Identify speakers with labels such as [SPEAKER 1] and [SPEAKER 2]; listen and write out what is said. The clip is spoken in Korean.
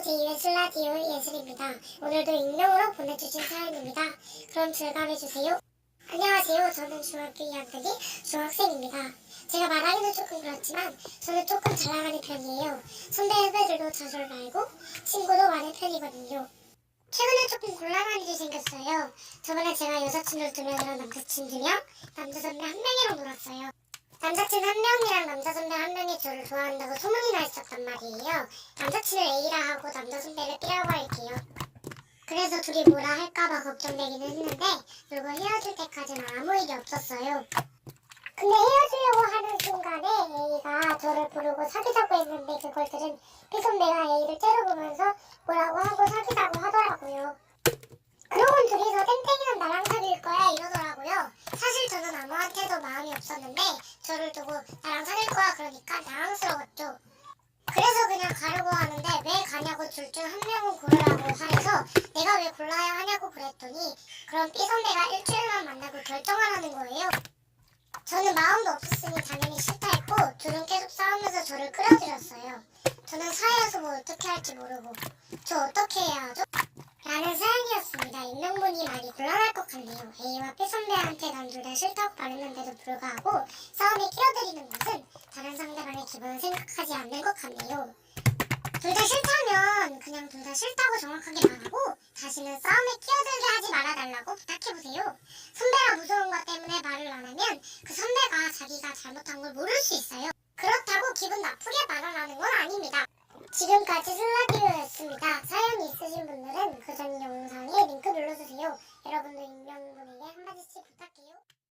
[SPEAKER 1] 제2회 슬라디오 예슬입니다. 오늘도 익명으로 보내주신 사연입니다. 그럼 출발해주세요. 안녕하세요. 저는 중학교 2학년이 중학생입니다. 제가 말하기는 조금 그렇지만 저는 조금 잘 나가는 편이에요. 선배 후배들도 저를 알고 친구도 많은 편이거든요. 최근에 조금 곤란한 일이 생겼어요. 저번에 제가 여자친구 2명이랑 남자친구 2명, 남자 선배 1명이랑 놀았어요. 남자친구 1명이랑 남자 선배 1명이 저를 좋아한다고 소문이 나 있었단 말이에요. 남자친구 A라 하고 남자 선배를 B라고 할게요. 그래서 둘이 뭐라 할까봐 걱정되기는 했는데 그리고 헤어질 때까지는 아무 일이 없었어요. 근데 헤어지려고 하는 순간에 A가 저를 부르고 사귀자고 했는데 그걸 들은 B 선배가 A를 째려보면서 뭐라고 하고 사귀자고 하더라고요. 그러곤 둘이서 땡땡이는 나랑 사귈 거야 이러더라고요. 사실 저는 아무한테도 마음이 없었는데 저를 두고 나랑 사귈 거야 그러니까 당황스러웠죠. 그래서 그냥 가려고 하는데 왜 가냐고 둘 중 한 명은 고르라고 하래서 내가 왜 골라야 하냐고 그랬더니 그럼 B 선배가 일주일만 만나고 결정하라는 거예요. 저는 마음도 없었으니 당연히 싫다 했고 둘은 계속 싸우면서 저를 끌어들였어요. 저는 사회에서 뭐 어떻게 할지 모르고 저 어떻게 해야 하죠? 라는 사연이었습니다. 익명분이 많이 곤란할 것 같네요. A와 B 선배한테 난 둘 다 싫다고 말했는데도 불구하고 싸움에 끼어들이는 것은 다른 상대방의 기분을 생각하지 않는 것 같네요. 둘 다 싫다면 그냥 둘 다 싫다고 정확하게 말하고 다시는 싸움에 끼어들게 하지 말아달라고 부탁해보세요. 선배가 무서운 것 때문에 말을 안 하면 그 선배가 자기가 잘못한 걸 모를 수 있어요. 그렇다고 기분 나쁘게 말하라는 건 아닙니다. 지금까지 슬라디오였습니다. 사연이 있으신 분들은 그 전 영상에 링크 눌러주세요. 여러분도 익명분에게 한마디씩 부탁해요.